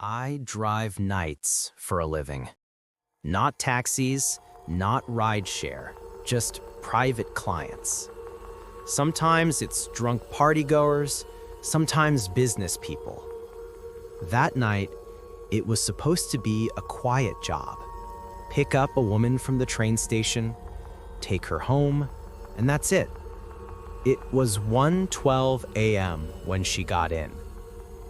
I drive nights for a living. Not taxis, not rideshare, just private clients. Sometimes it's drunk partygoers, sometimes business people. That night, it was supposed to be a quiet job. Pick up a woman from the train station, take her home, and that's it. It was 1:12 a.m. when she got in.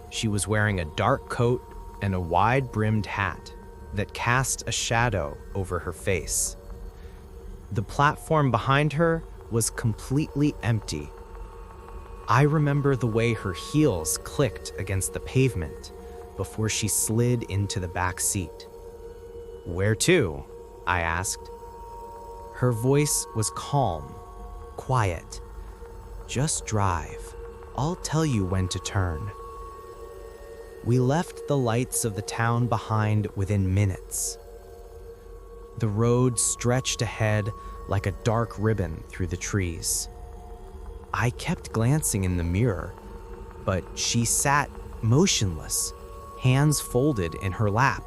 She was wearing a dark coat and a wide-brimmed hat that cast a shadow over her face. The platform behind her was completely empty. I remember the way her heels clicked against the pavement before she slid into the back seat. "Where to?" I asked. Her voice was calm, quiet. "Just drive. I'll tell you when to turn." We left the lights of the town behind within minutes. The road stretched ahead like a dark ribbon through the trees. I kept glancing in the mirror, but she sat motionless, hands folded in her lap.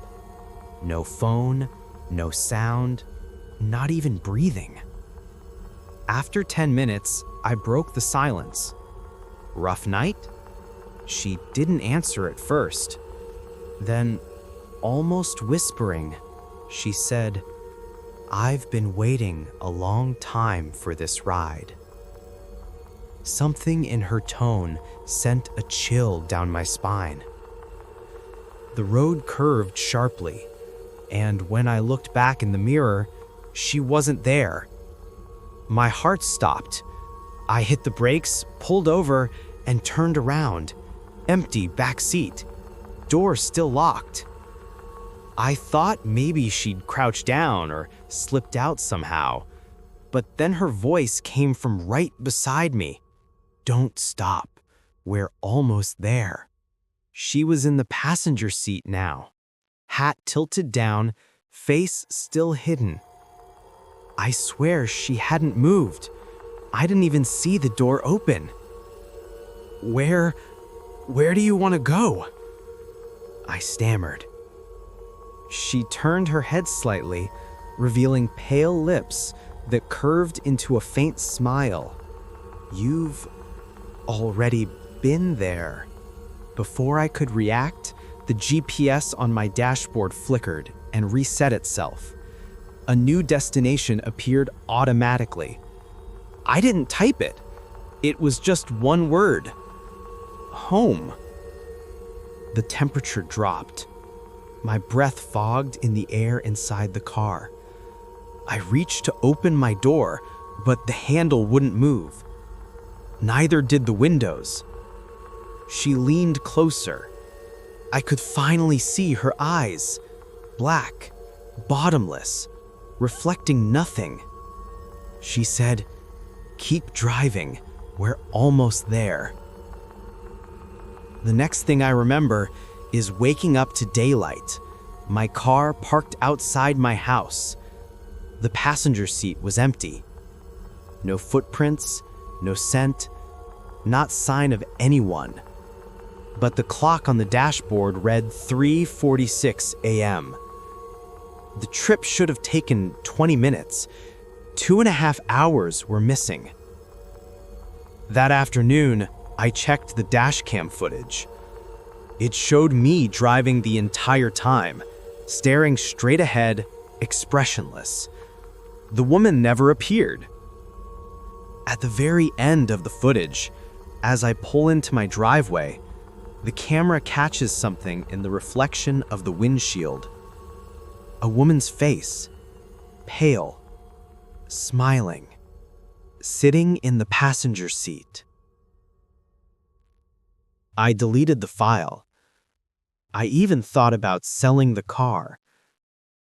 No phone, no sound, not even breathing. After 10 minutes, I broke the silence. "Rough night?" She didn't answer at first. Then, almost whispering, she said, "I've been waiting a long time for this ride." Something in her tone sent a chill down my spine. The road curved sharply, and when I looked back in the mirror, she wasn't there. My heart stopped. I hit the brakes, pulled over, and turned around. Empty back seat. Door still locked. I thought maybe she'd crouched down or slipped out somehow, but then her voice came from right beside me. "Don't stop. We're almost there." She was in the passenger seat now, hat tilted down, face still hidden. I swear she hadn't moved. I didn't even see the door open. Where do you want to go?" I stammered. She turned her head slightly, revealing pale lips that curved into a faint smile. "You've already been there." Before I could react, the GPS on my dashboard flickered and reset itself. A new destination appeared automatically. I didn't type it. It was just one word. Home. The temperature dropped. My breath fogged in the air inside the car. I reached to open my door, but the handle wouldn't move. Neither did the windows. She leaned closer. I could finally see her eyes, black, bottomless, reflecting nothing. She said, "Keep driving. We're almost there." The next thing I remember is waking up to daylight, my car parked outside my house. The passenger seat was empty. No footprints, no scent, not sign of anyone. But the clock on the dashboard read 3:46 a.m. The trip should have taken 20 minutes. 2.5 hours were missing. That afternoon, I checked the dashcam footage. It showed me driving the entire time, staring straight ahead, expressionless. The woman never appeared. At the very end of the footage, as I pull into my driveway, the camera catches something in the reflection of the windshield. A woman's face, pale, smiling, sitting in the passenger seat. I deleted the file. I even thought about selling the car.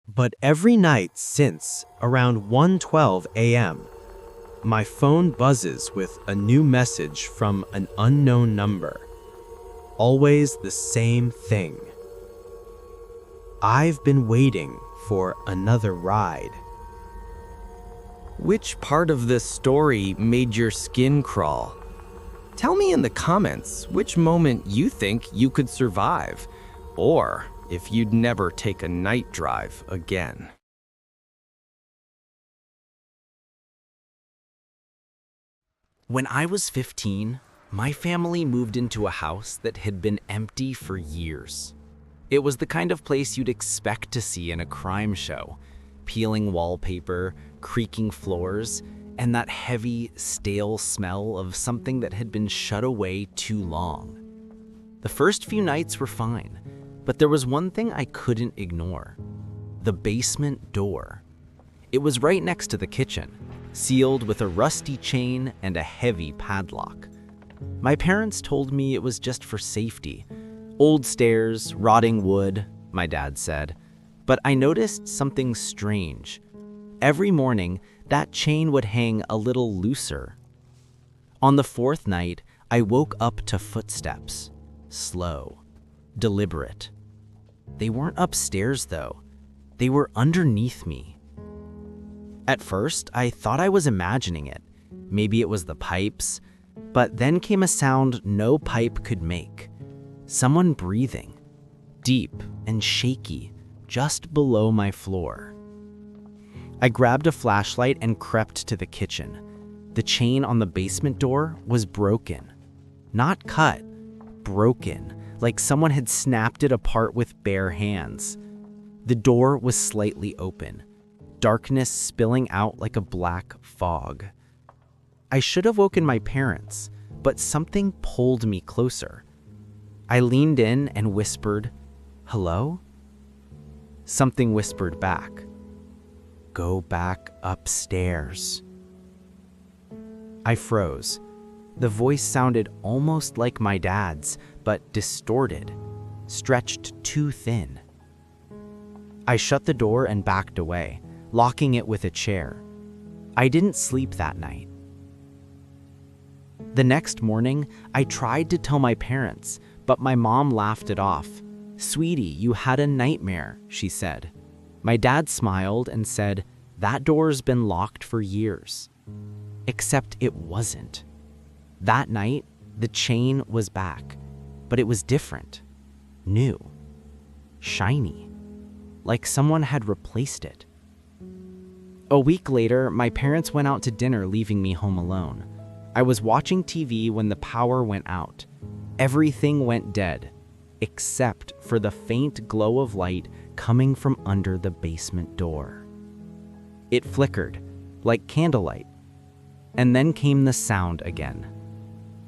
But every night since around 1:12 a.m., my phone buzzes with a new message from an unknown number. Always the same thing. "I've been waiting for another ride." Which part of this story made your skin crawl? Tell me in the comments which moment you think you could survive, or if you'd never take a night drive again. When I was 15, my family moved into a house that had been empty for years. It was the kind of place you'd expect to see in a crime show: peeling wallpaper, creaking floors, and that heavy, stale smell of something that had been shut away too long. The first few nights were fine, but there was one thing I couldn't ignore: the basement door. It was right next to the kitchen, sealed with a rusty chain and a heavy padlock. My parents told me it was just for safety. Old stairs, rotting wood, my dad said. But I noticed something strange. Every morning, that chain would hang a little looser. On the fourth night, I woke up to footsteps. Slow, deliberate. They weren't upstairs, though. They were underneath me. At first, I thought I was imagining it. Maybe it was the pipes. But then came a sound no pipe could make. Someone breathing, deep and shaky, just below my floor. I grabbed a flashlight and crept to the kitchen. The chain on the basement door was broken. Not cut, broken, like someone had snapped it apart with bare hands. The door was slightly open, darkness spilling out like a black fog. I should have woken my parents, but something pulled me closer. I leaned in and whispered, "Hello?" Something whispered back, "Go back upstairs." I froze. The voice sounded almost like my dad's, but distorted, stretched too thin. I shut the door and backed away, locking it with a chair. I didn't sleep that night. The next morning, I tried to tell my parents, but my mom laughed it off. "Sweetie, you had a nightmare," she said. My dad smiled and said, "That door's been locked for years." Except it wasn't. That night, the chain was back, but it was different. New. Shiny. Like someone had replaced it. A week later, my parents went out to dinner, leaving me home alone. I was watching TV when the power went out. Everything went dead, except for the faint glow of light coming from under the basement door. It flickered, like candlelight, and then came the sound again.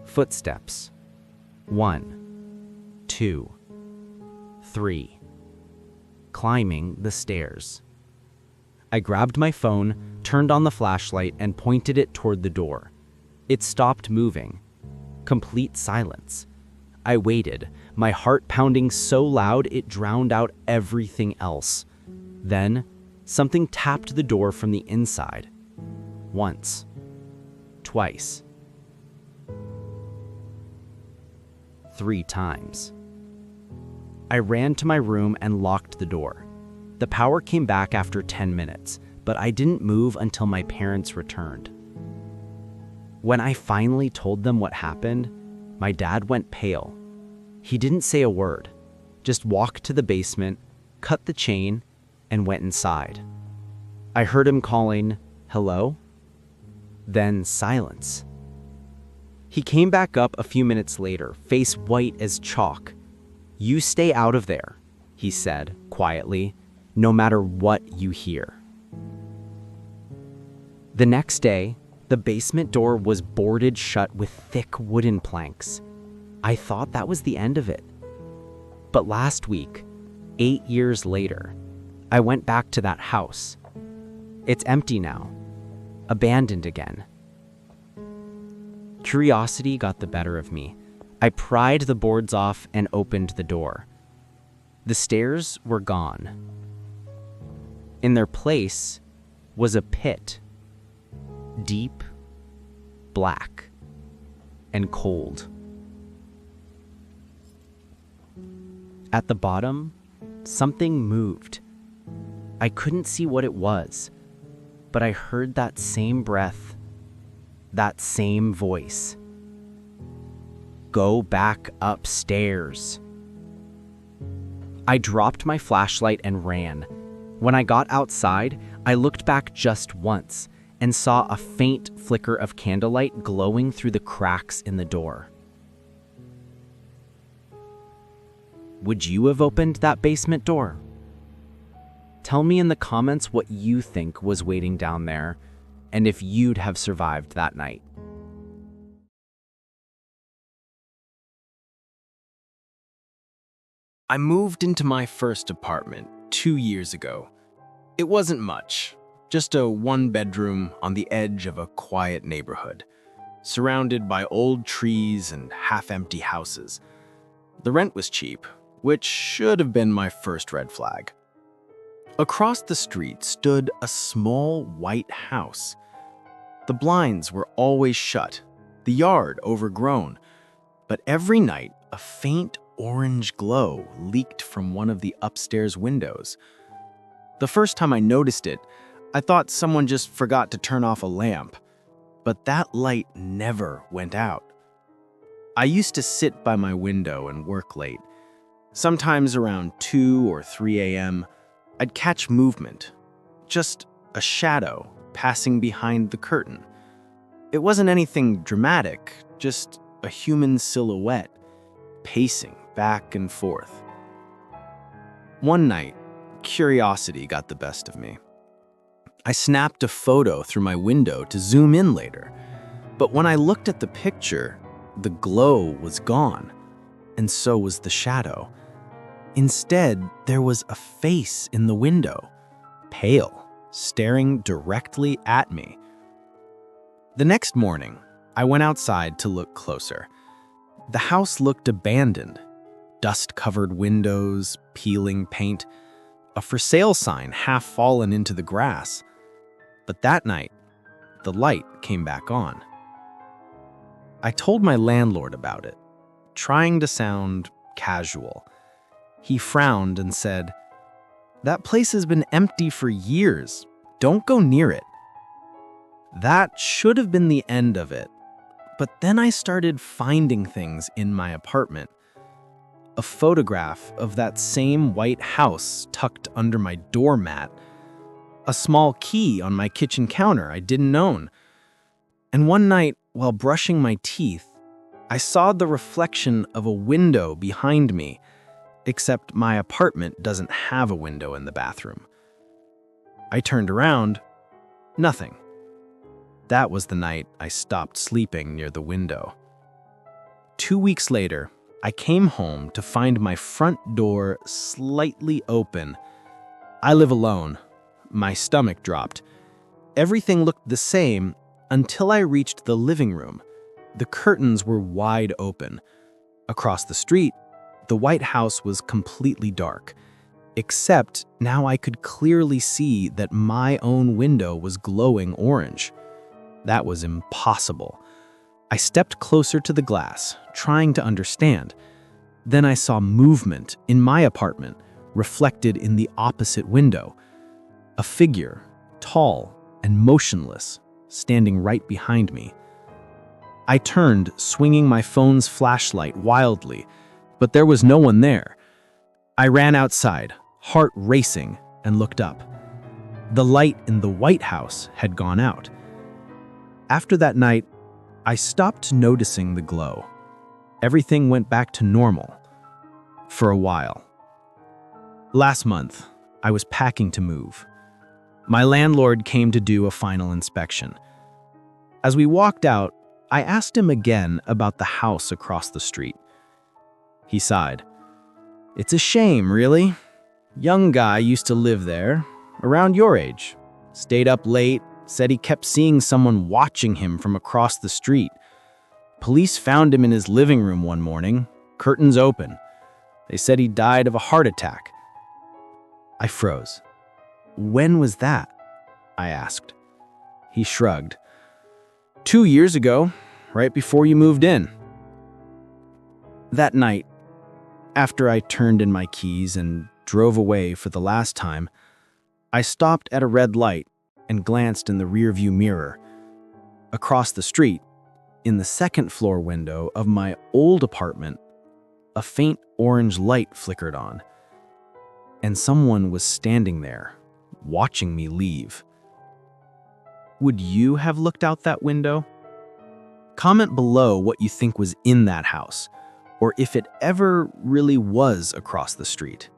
Footsteps. 1, 2, 3. Climbing the stairs. I grabbed my phone, turned on the flashlight, and pointed it toward the door. It stopped moving. Complete silence. I waited, my heart pounding so loud it drowned out everything else. Then, something tapped the door from the inside. Once. Twice. 3 times. I ran to my room and locked the door. The power came back after 10 minutes, but I didn't move until my parents returned. When I finally told them what happened, my dad went pale. He didn't say a word, just walked to the basement, cut the chain, and went inside. I heard him calling, "Hello?" Then silence. He came back up a few minutes later, face white as chalk. "You stay out of there," he said quietly, "no matter what you hear." The next day, the basement door was boarded shut with thick wooden planks. I thought that was the end of it. But last week, 8 years later, I went back to that house. It's empty now, abandoned again. Curiosity got the better of me. I pried the boards off and opened the door. The stairs were gone. In their place was a pit. Deep, black, and cold. At the bottom, something moved. I couldn't see what it was, but I heard that same breath, that same voice. "Go back upstairs." I dropped my flashlight and ran. When I got outside, I looked back just once and saw a faint flicker of candlelight glowing through the cracks in the door. Would you have opened that basement door? Tell me in the comments what you think was waiting down there and if you'd have survived that night. I moved into my first apartment 2 years ago. It wasn't much, just a one-bedroom on the edge of a quiet neighborhood, surrounded by old trees and half-empty houses. The rent was cheap, which should have been my first red flag. Across the street stood a small white house. The blinds were always shut, the yard overgrown, but every night a faint orange glow leaked from one of the upstairs windows. The first time I noticed it, I thought someone just forgot to turn off a lamp, but that light never went out. I used to sit by my window and work late. Sometimes around 2 or 3 a.m., I'd catch movement, just a shadow passing behind the curtain. It wasn't anything dramatic, just a human silhouette pacing back and forth. One night, curiosity got the best of me. I snapped a photo through my window to zoom in later, but when I looked at the picture, the glow was gone, and so was the shadow. Instead, there was a face in the window, pale, staring directly at me. The next morning, I went outside to look closer. The house looked abandoned. Dust-covered windows, peeling paint, a for sale sign half fallen into the grass. But that night, the light came back on. I told my landlord about it, trying to sound casual. He frowned and said, "That place has been empty for years. Don't go near it." That should have been the end of it. But then I started finding things in my apartment. A photograph of that same white house tucked under my doormat. A small key on my kitchen counter I didn't own. And one night, while brushing my teeth, I saw the reflection of a window behind me, except my apartment doesn't have a window in the bathroom. I turned around, nothing. That was the night I stopped sleeping near the window. 2 weeks later, I came home to find my front door slightly open. I live alone. My stomach dropped. Everything looked the same until I reached the living room. The curtains were wide open. Across the street, the White House was completely dark, except now I could clearly see that my own window was glowing orange. That was impossible. I stepped closer to the glass, trying to understand. Then I saw movement in my apartment, reflected in the opposite window. A figure, tall and motionless, standing right behind me. I turned, swinging my phone's flashlight wildly, but there was no one there. I ran outside, heart racing, and looked up. The light in the White House had gone out. After that night, I stopped noticing the glow. Everything went back to normal. For a while. Last month, I was packing to move. My landlord came to do a final inspection. As we walked out, I asked him again about the house across the street. He sighed. "It's a shame, really. Young guy used to live there, around your age. Stayed up late, said he kept seeing someone watching him from across the street. Police found him in his living room one morning, curtains open. They said he died of a heart attack." I froze. "When was that?" I asked. He shrugged. 2 years ago, right before you moved in." That night, after I turned in my keys and drove away for the last time, I stopped at a red light and glanced in the rearview mirror. Across the street, in the second floor window of my old apartment, a faint orange light flickered on. and someone was standing there, watching me leave. Would you have looked out that window? Comment below what you think was in that house, or if it ever really was across the street.